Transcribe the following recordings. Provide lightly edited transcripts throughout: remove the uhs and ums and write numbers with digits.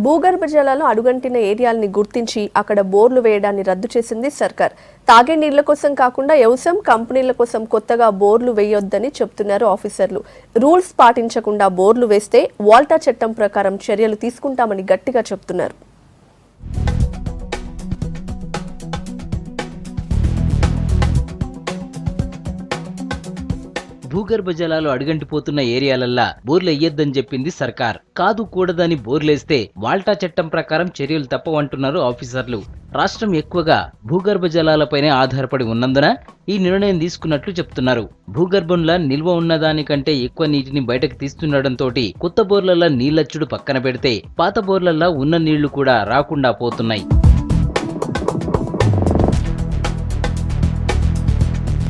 భూగర్భ జలాలు అడుగంటిన ఏరియాల్ని గుర్తించి అక్కడ బోర్లు వేయడాన్ని రద్దు చేసింది సర్కార్. తాగే నీళ్ల కోసం కాకుండా వ్యవసాయం కంపెనీల కోసం కొత్తగా బోర్లు వేయొద్దని చెప్తున్నారు ఆఫీసర్లు. రూల్స్ పాటించకుండా బోర్లు వేస్తే వాల్టా చట్టం ప్రకారం చర్యలు తీసుకుంటామని గట్టిగా చెప్తున్నారు. భూగర్భ జలాలు అడుగంటిపోతున్న ఏరియాలల్లా బోర్లు ఎయ్యొద్దని చెప్పింది సర్కార్. కాదు కూడదని బోర్లేస్తే వాల్టా చట్టం ప్రకారం చర్యలు తప్పవంటున్నారు ఆఫీసర్లు. రాష్ట్రం ఎక్కువగా భూగర్భ జలాలపైనే ఆధారపడి ఉన్నందున ఈ నిర్ణయం తీసుకున్నట్లు చెప్తున్నారు. భూగర్భంలా నిల్వ ఉన్నదానికంటే ఎక్కువ నీటిని బయటకు తీస్తుండటంతో కొత్త బోర్లల్లా నీళ్లచ్చుడు పక్కన పెడితే పాత బోర్లల్లా ఉన్న నీళ్లు కూడా రాకుండా పోతున్నాయి.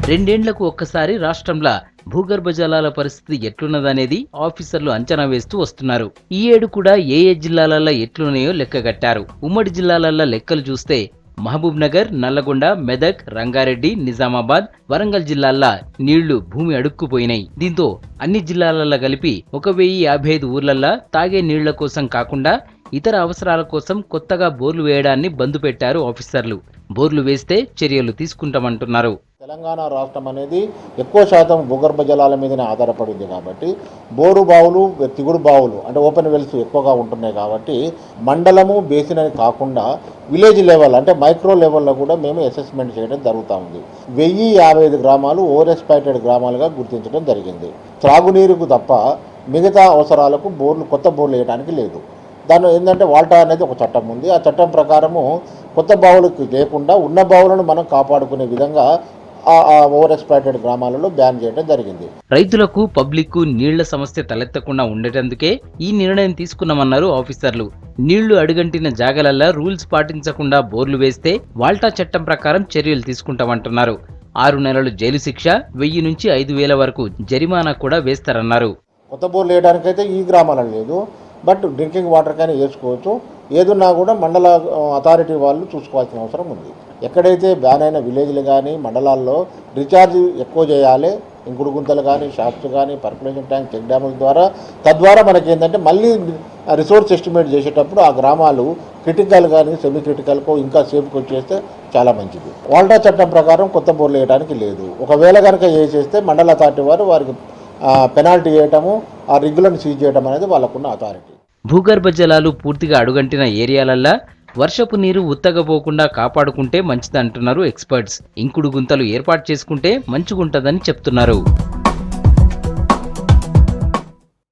2 ఏళ్లకు ఒక్కసారి రాష్ట్రంలో భూగర్భ జలాల పరిస్థితి ఎట్లున్నదనేది ఆఫీసర్లు అంచనా వేస్తూ వస్తున్నారు. ఈ ఏడు కూడా ఏ జిల్లాలలో ఎట్లున్నాయో లెక్కగట్టారు. ఉమ్మడి జిల్లాలలో లెక్కలు చూస్తే మహబూబ్ నగర్, నల్లగొండ, మెదక్, రంగారెడ్డి, నిజామాబాద్, వరంగల్ జిల్లాల్లో నీళ్లు భూమి అడుక్కుపోయినాయి. దీంతో అన్ని జిల్లాలలో కలిపి 1055 ఊర్లల్లో తాగే నీళ్ల కోసం కాకుండా ఇతర అవసరాల కోసం కొత్తగా బోర్లు వేయడాన్ని బంద్ పెట్టారు ఆఫీసర్లు. బోర్లు వేస్తే చర్యలు తీసుకుంటామంటున్నారు. తెలంగాణ రాష్ట్రం అనేది ఎక్కువ శాతం భూగర్భ జలాల మీదనే ఆధారపడింది కాబట్టి బోరు బావులు, తిగుడు బావులు అంటే ఓపెన్ వెల్స్ ఎక్కువగా ఉంటున్నాయి కాబట్టి మండలము బేసిన్ అని కాకుండా విలేజ్ లెవెల్ అంటే మైక్రో లెవెల్లో కూడా మేము అసెస్మెంట్ చేయడం జరుగుతూ ఉంది. 1055 గ్రామాలు ఓవర్ ఎక్స్‌ప్లాయిటెడ్ గ్రామాలుగా గుర్తించడం జరిగింది. త్రాగునీరుకు తప్ప మిగతా అవసరాలకు బోర్లు కొత్త బోర్లు వేయడానికి లేదు. దానిలో ఏంటంటే వాల్టా అనేది ఒక చట్టం ఉంది. ఆ చట్టం ప్రకారము కొత్త బావులకు లేకుండా ఉన్న బావులను మనం కాపాడుకునే విధంగా ఓవర్ ఎక్స్‌ప్లాయిటెడ్ గ్రామాలలో బ్యాన్ చేయడం జరిగింది. రైతులకు, పబ్లిక్ నీళ్ల సమస్య తలెత్తకుండా ఉండేటందుకే ఈ నిర్ణయం తీసుకున్నామన్నారు ఆఫీసర్లు. నీళ్లు అడుగంటిన జాగలల్లా రూల్స్ పాటించకుండా బోర్లు వేస్తే వాల్టా చట్టం ప్రకారం చర్యలు తీసుకుంటామంటున్నారు. 6 నెలలు జైలు శిక్ష, 1000 నుంచి 5000 వరకు జరిమానా కూడా వేస్తారన్నారు. కొత్త బోర్లు వేయడానికైతే ఈ గ్రామాలలో లేదు, బట్ డ్రింకింగ్ వాటర్ కానీ వేసుకోవచ్చు. ఏదున్నా కూడా మండల అథారిటీ వాళ్ళు చూసుకోవాల్సిన అవసరం ఉంది. ఎక్కడైతే బ్యాన్ అయిన విలేజ్లు కానీ మండలాల్లో రీఛార్జ్ ఎక్కువ చేయాలి. ఇంకుడు గుంతలు కానీ, షాప్స్ కానీ, పర్కులేషన్ ట్యాంక్, చెక్ డ్యాముల ద్వారా తద్వారా మనకి ఏంటంటే మళ్ళీ రిసోర్స్ ఎస్టిమేట్ చేసేటప్పుడు ఆ గ్రామాలు క్రిటికల్ కానీ సెమీ క్రిటికల్కో ఇంకా సేఫ్కి వచ్చేస్తే చాలా మంచిది. వాల్టా చట్టం ప్రకారం కొత్త బోర్లు వేయడానికి లేదు. ఒకవేళ కనుక వేసేస్తే మండల అథారిటీ వారికి పెనాల్టీ వేయటము, ఆ రిగ్గులను సీజ్ చేయడం అనేది వాళ్ళకున్న అథారిటీ. భూగర్భ జలాలు పూర్తిగా అడుగంటిన ఏరియాలల్లా వర్షపు నీరు ఉత్తగపోకుండా కాపాడుకుంటే మంచిదంటున్నారు ఎక్స్పర్ట్స్. ఇంకుడు గుంతలు ఏర్పాటు చేసుకుంటే మంచిగుంటదని చెప్తున్నారు.